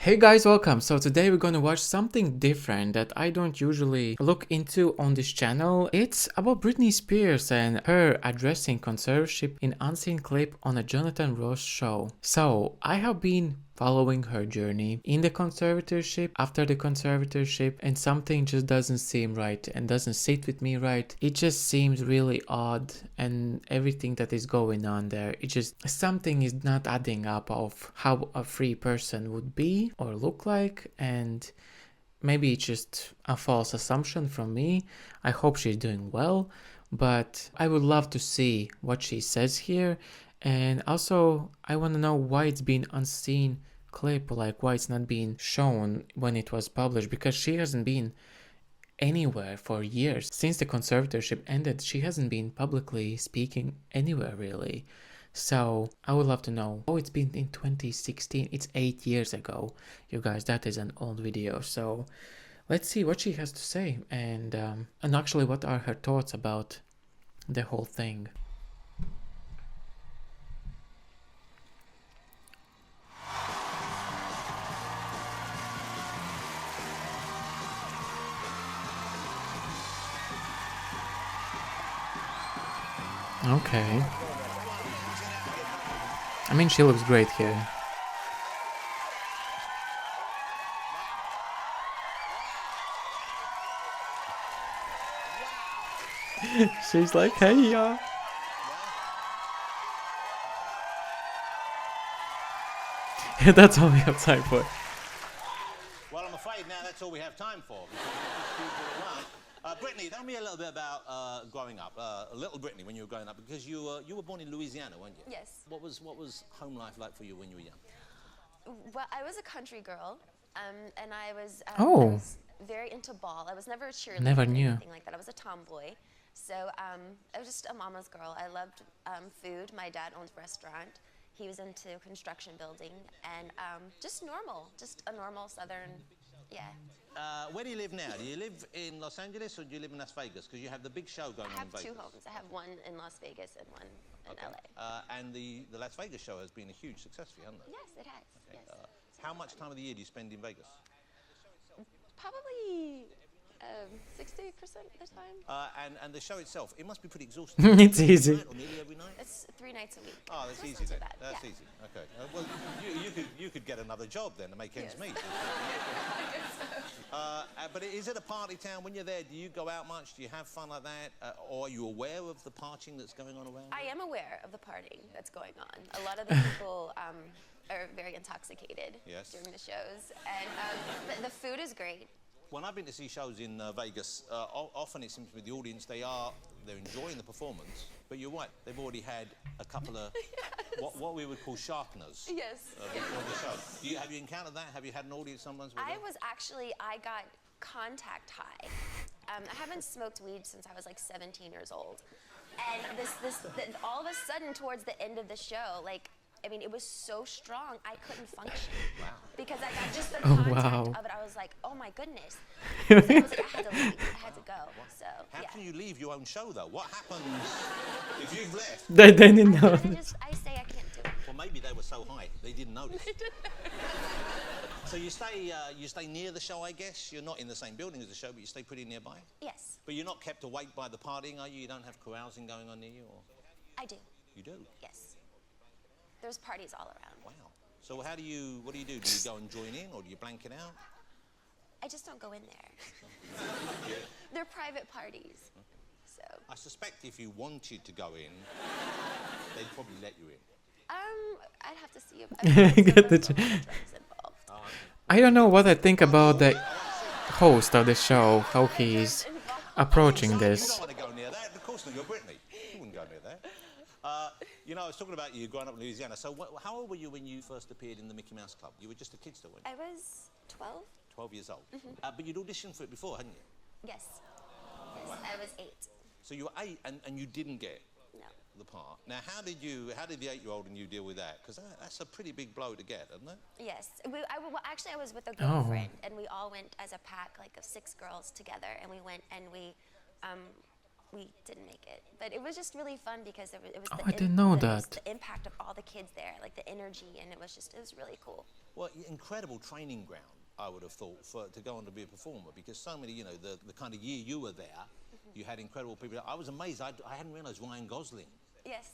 Hey guys, welcome. So today we're gonna watch something different that I don't usually look into on this channel. It's about Britney Spears and her addressing conservatorship in unseen clip on a Jonathan Ross show. So I have been following her journey in the conservatorship, after the conservatorship, and something just doesn't seem right and doesn't sit with me right. It just seems really odd, and everything that is going on there, it just something is not adding up of how a free person would be or look like, and maybe it's just a false assumption from me. I hope she's doing well, but I would love to see what she says here. And also I want to know why it's been unseen clip, like why it's not being shown when it was published, because she hasn't been anywhere for years. Since the conservatorship ended, she hasn't been publicly speaking anywhere really. So I would love to know. Oh, it's been in 2016. It's 8 years ago. You guys, that is an old video. So let's see what she has to say, and actually what are her thoughts about the whole thing. Okay. I mean, she looks great here. She's like, hey, yeah. That's all we have time for. Well, I'm afraid now that's all we have time for. Britney, tell me a little bit about growing up. Little Britney, when you were growing up, because you were born in Louisiana, weren't you? Yes. What was home life like for you when you were young? Well, I was a country girl, and I was very into ball. I was never a cheerleader Never or knew. anything like that. I was a tomboy. So I was just a mama's girl. I loved food. My dad owned a restaurant. He was into construction building, and just a normal Southern, yeah. Where do you live now? Do you live in Los Angeles or do you live in Las Vegas? Because you have the big show going I on in have Vegas. two homes. I have one in Las Vegas and one in LA. And the Las Vegas show has been a huge success for you, hasn't it? Yes, it has. Okay. Yes. How much time of the year do you spend in Vegas? Probably 60% of the time. And the show itself, it must be pretty exhausting. It's easy. Every night or nearly every night? It's 3 nights a week. Oh, that's That's easy not too then. bad, That's yeah. easy. Okay. Well, you could get another job then to make ends Yes. meet. But is it a party town? When you're there, do you go out much? Do you have fun like that? Or are you aware of the partying that's going on around? I am aware of the partying that's going on. A lot of the people are very intoxicated Yes. during the shows, and the food is great. When I've been to see shows in Vegas, often it seems with the audience they're enjoying the performance, but you're right, they've already had a couple of what we would call sharpeners. Yes. Before the show. Have you encountered that? Have you had an audience sometimes? I got contact high. I haven't smoked weed since I was like 17 years old, and all of a sudden towards the end of the show, it was so strong I couldn't function. Wow. Because I got just the Oh, contact wow. of it. I was like, oh my goodness. So I was like, I had to leave. I had to go. So How yeah. can you leave your own show though? What happens if you've left? They didn't know. I say I can't do it. Well, maybe they were so high they didn't notice. So you stay near the show, I guess. You're not in the same building as the show, but you stay pretty nearby. Yes, But you're not kept awake by the partying, are you? You don't have carousing going on near you, or I do. you do? Yes. There's parties all around. Wow. So what do you do? Do you go and join in, or do you blank it out? I just don't go in there. They're private parties. So I suspect if you wanted to go in, they'd probably let you in. I'd have to see if Get the drugs involved. I don't know what I think about the host of the show, how he's approaching You this. don't want to go near that. Of course not. You're Britney. You wouldn't go near that. I was talking about you growing up in Louisiana. So how old were you when you first appeared in the Mickey Mouse Club? You were just a kid still, weren't you? I was 12. 12 years old. But you'd auditioned for it before, hadn't you? Yes. Yes, I was 8. So you were 8 and you didn't get No. the part. Now, how did the 8-year-old and you deal with that? Because that's a pretty big blow to get, isn't it? Yes. Actually, I was with a girlfriend, and we all went as a pack, like of 6 girls together, and we went and we didn't make it. But it was just really fun because it was I didn't know that. the impact of all the kids there, like the energy, and it was really cool. Well, incredible training ground, I would have thought, to go on to be a performer, because so many, you know, the kind of year you were there, you had incredible people. I was amazed. I hadn't realised Ryan Gosling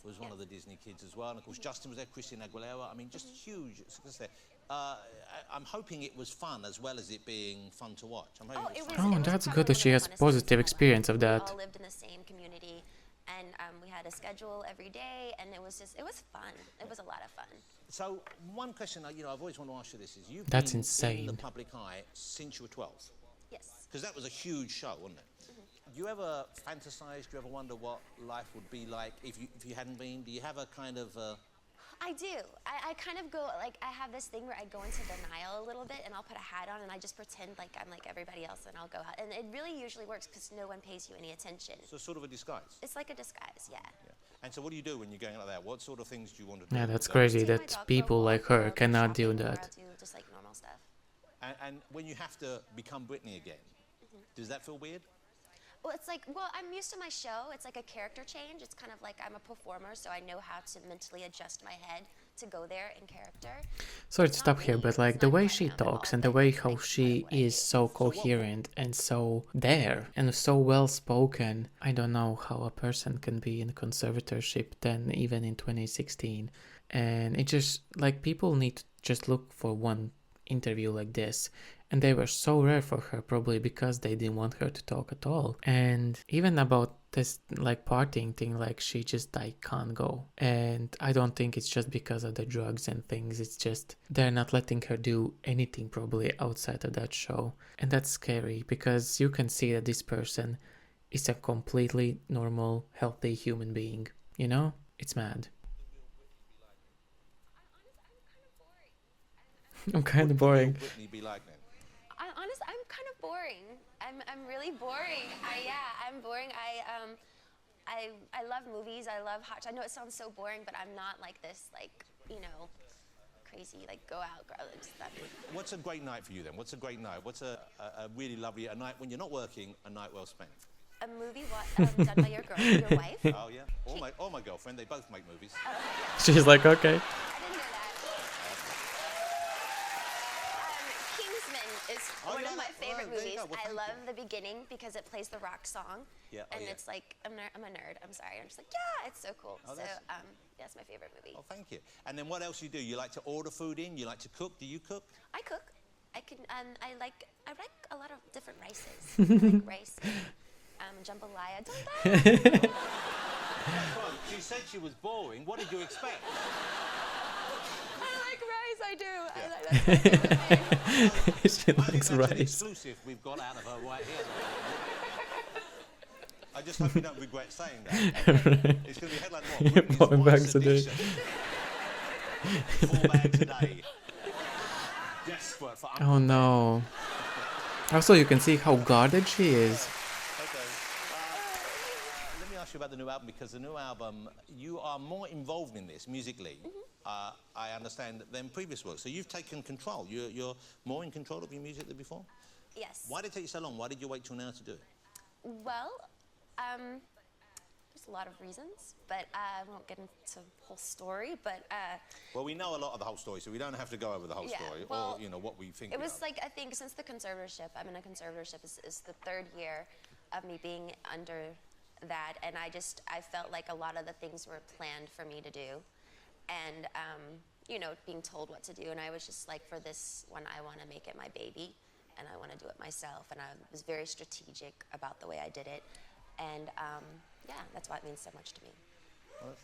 was one of the Disney kids as well. And, of course, Justin was there, Christina Aguilera. I mean, just huge success there. I'm hoping it was fun as well as it being fun to watch. I'm hoping it was fun. Oh, that's good that she has positive experience of that. We all lived in the same community, and we had a schedule every day, and it was fun. It was a lot of fun. So one question, you know, I've always wanted to ask you this is, you've That's been insane. in the public eye since you were 12. Yes. Because that was a huge show, wasn't it? Do you ever fantasize, do you ever wonder what life would be like if you hadn't been? Do you have a kind of... I do. I kind of go, like, I have this thing where I go into denial a little bit, and I'll put a hat on, and I just pretend like I'm like everybody else, and I'll go out. And it really usually works because no one pays you any attention. So sort of a disguise? It's like a disguise, yeah. And so what do you do when you're going like that? What sort of things do you want to do? Yeah, that's crazy Take my that dog for a people walk, like or her I'll go cannot do shopping, or that. I'll do just like normal stuff. And when you have to become Britney again, does that feel weird? Well, it's like, well, I'm used to my show. It's like a character change. It's kind of like I'm a performer, so I know how to mentally adjust my head to go there in character. Sorry to stop here, but like the way she talks and the way how she is so coherent and so there and so well spoken, I don't know how a person can be in conservatorship then even in 2016. And it just like people need to just look for one interview like this, and they were so rare for her, probably because they didn't want her to talk at all. And even about this like partying thing, like she just like can't go, and I don't think it's just because of the drugs and things. It's just they're not letting her do anything probably outside of that show, and that's scary because you can see that this person is a completely normal healthy human being, you know. It's mad. I'm kind of boring. What would Britney be like then? I'm kind of boring. I'm really boring. I'm boring. I love movies. I love hot. I know it sounds so boring, but I'm not like this, like, you know, crazy, like go out, girl. What's a great night for you then? What's a great night? What's a really lovely night when you're not working? A night well spent. A movie done by your wife. Oh yeah, or my girlfriend. They both make movies. She's like, okay. I didn't know that. Kingsman is one of my favorite movies. I love the beginning because it plays the rock song. Yeah. And it's like, I'm a nerd. I'm sorry. I'm just like, yeah, it's so cool. So, that's my favorite movie. Oh, thank you. And then what else you do? You like to order food in? You like to cook? Do you cook? I cook. I can. I like a lot of different rices. I like rice. Jambalaya. Don't laugh. She said she was boring. What did you expect? I like rice. I do. I like that. She likes That's an rice. exclusive we've got out of her right here. I just hope you don't regret saying that. It's going to be headline more. Britney's 4 wife's bags a day. addiction. 4 bags a day. Desperate for... Oh no. Also, you can see how guarded she is. Okay. Let me ask you about the new album, because the new album, you are more involved in this musically, I understand, than previous work. So you've taken control. You're more in control of your music than before? Yes. Why did it take you so long? Why did you wait till now to do it? Well, there's a lot of reasons, but I won't get into the whole story, but... Well, we know a lot of the whole story, so we don't have to go over the whole story, well, or, you know, what we think. It was like, I think, since the conservatorship, I'm in a conservatorship, is the 3rd year of me being under that, and I felt like a lot of the things were planned for me to do, and, you know, being told what to do, and I was just like, for this one, I want to make it my baby, and I want to do it myself, and I was very strategic about the way I did it, and, yeah, that's why it means so much to me. Well,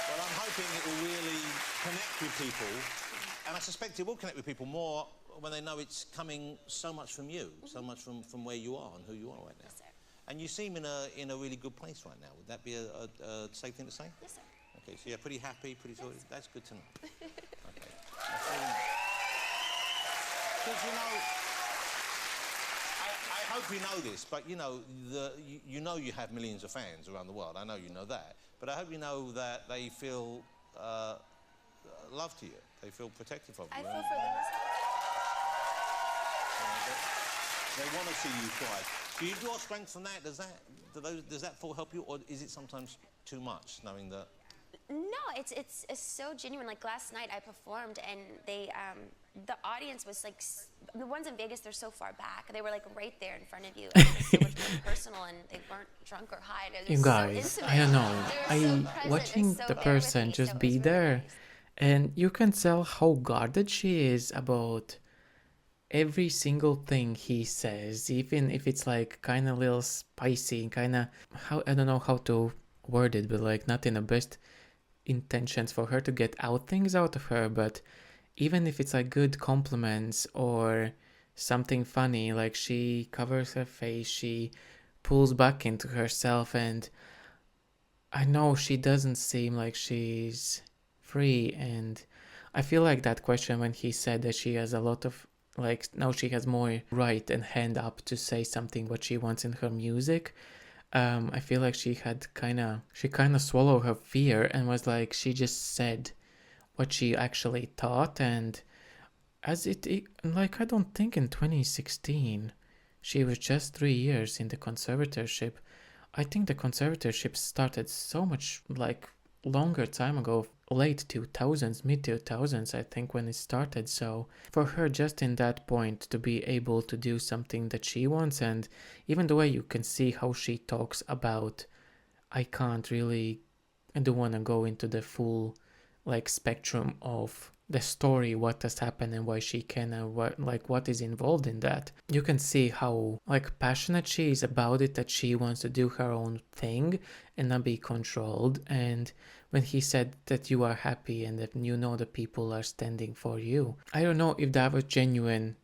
I'm hoping it will really connect with people, and I suspect it will connect with people more when they know it's coming so much from you, so much from where you are and who you are right now. Yes, sir. And you seem in a really good place right now. Would that be a safe thing to say? Yes, sir. Okay, so you're pretty happy, pretty sure. That's good to know. Okay. Because, you know, I hope you know this, but, you know, you know you have millions of fans around the world. I know you know that. But I hope you know that they feel love to you. They feel protective of you. I feel for them as well. They want to see you thrive. Do you draw strength from that? Does that thought help you, or is it sometimes too much, knowing that? No, it's so genuine. Like last night I performed and they the audience was like the ones in Vegas, they're so far back. They were like right there in front of you. And it was so much more personal and they weren't drunk or high. And it You was so guys, intimate. I don't know. They were so I present watching and so the there with person me. just So it be was really there, nice. and you can tell how guarded she is about every single thing he says, even if it's like kind of little spicy, kind of how I don't know how to word it, but like not in the best intentions for her to get out things out of her, but even if it's like good compliments or something funny, like she covers her face, she pulls back into herself, and I know she doesn't seem like she's free. And I feel like that question when he said that she has a lot of, like, now she has more right and hand up to say something what she wants in her music. I feel like she kind of swallowed her fear and was like, she just said what she actually thought. And like, I don't think in 2016 she was just 3 years in the conservatorship. I think the conservatorship started so much like longer time ago, late 2000s, mid 2000s, I think, when it started. So for her, just in that point, to be able to do something that she wants, and even the way you can see how she talks about, I can't really, I don't want to go into the full like spectrum of the story, what has happened and why she can, what is involved in that. You can see how like passionate she is about it, that she wants to do her own thing and not be controlled. And when he said that you are happy and that you know the people are standing for you, I don't know if that was genuine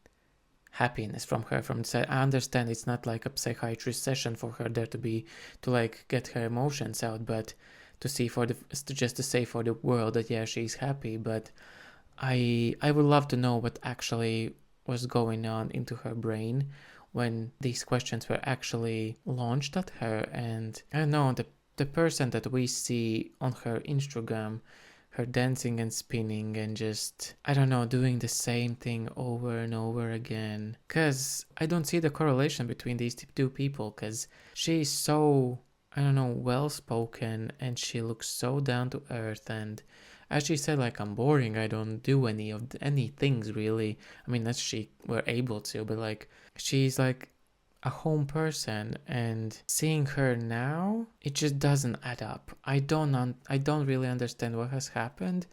happiness from her. From the, I understand it's not like a psychiatrist session for her there to like get her emotions out, but to see for the, just to say for the world that yeah, she's happy. But I would love to know what actually was going on into her brain when these questions were actually launched at her. And I don't know, the person that we see on her Instagram, her dancing and spinning and just, I don't know, doing the same thing over and over again. Because I don't see the correlation between these two people, because she's so, I don't know, well spoken and she looks so down to earth. And as she said, like, I'm boring, I don't do any things really. I mean, as she were able to, but like, she's like a home person, and seeing her now, it just doesn't add up. I don't really understand what has happened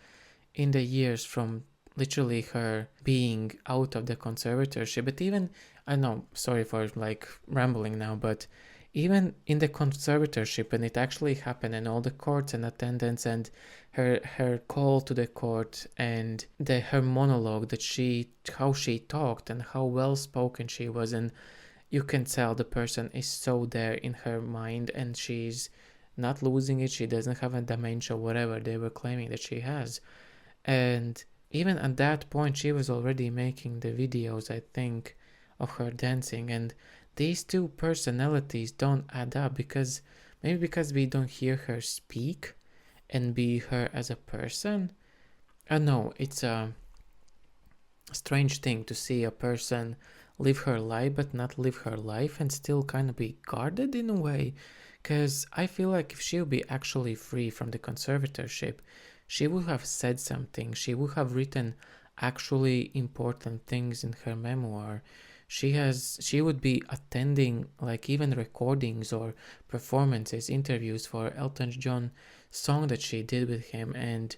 in the years from literally her being out of the conservatorship. But even, I know, sorry for like rambling now, but even in the conservatorship, when it actually happened, and all the courts and attendance and her call to the court and her monologue, that how she talked and how well spoken she was, and you can tell the person is so there in her mind and she's not losing it. She doesn't have a dementia, whatever they were claiming that she has. And even at that point, she was already making the videos, I think, of her dancing. And these two personalities don't add up, because maybe because we don't hear her speak and be her as a person. I know it's a strange thing to see a person live her life but not live her life and still kind of be guarded in a way. Because I feel like if she would be actually free from the conservatorship, she would have said something. She would have written actually important things in her memoir. She would be attending like even recordings or performances, interviews for Elton John song that she did with him, and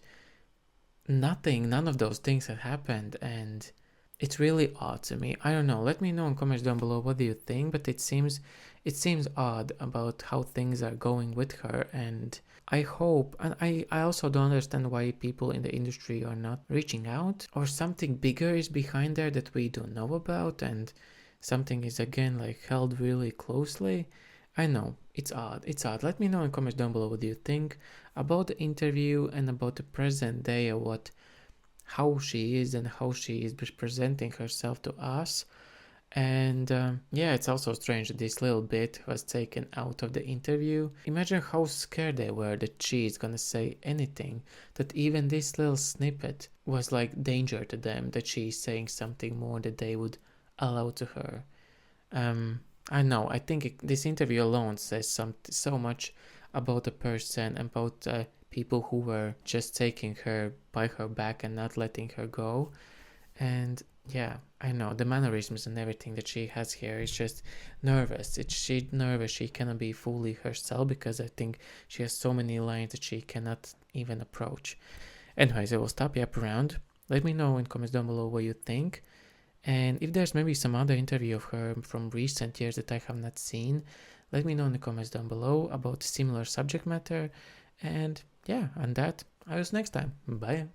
none of those things had happened. And it's really odd to me. I don't know. Let me know in comments down below what do you think, but it seems odd about how things are going with her. And I hope, and I also don't understand why people in the industry are not reaching out, or something bigger is behind there that we don't know about, and something is again like held really closely. I know, it's odd. Let me know in comments down below what do you think about the interview and about the present day, or how she is and how she is presenting herself to us. And yeah, it's also strange that this little bit was taken out of the interview. Imagine how scared they were that she is gonna say anything, that even this little snippet was like danger to them, that she is saying something more that they would allow to her. I know, I think this interview alone says so much about the person, about people who were just taking her by her back and not letting her go. And yeah, I know the mannerisms and everything that she has here is just nervous. She's nervous. She cannot be fully herself because I think she has so many lines that she cannot even approach. Anyways, I will stop yapping around. Let me know in comments down below what you think. And if there's maybe some other interview of her from recent years that I have not seen, let me know in the comments down below about similar subject matter. And yeah, on that, I'll see you next time. Bye.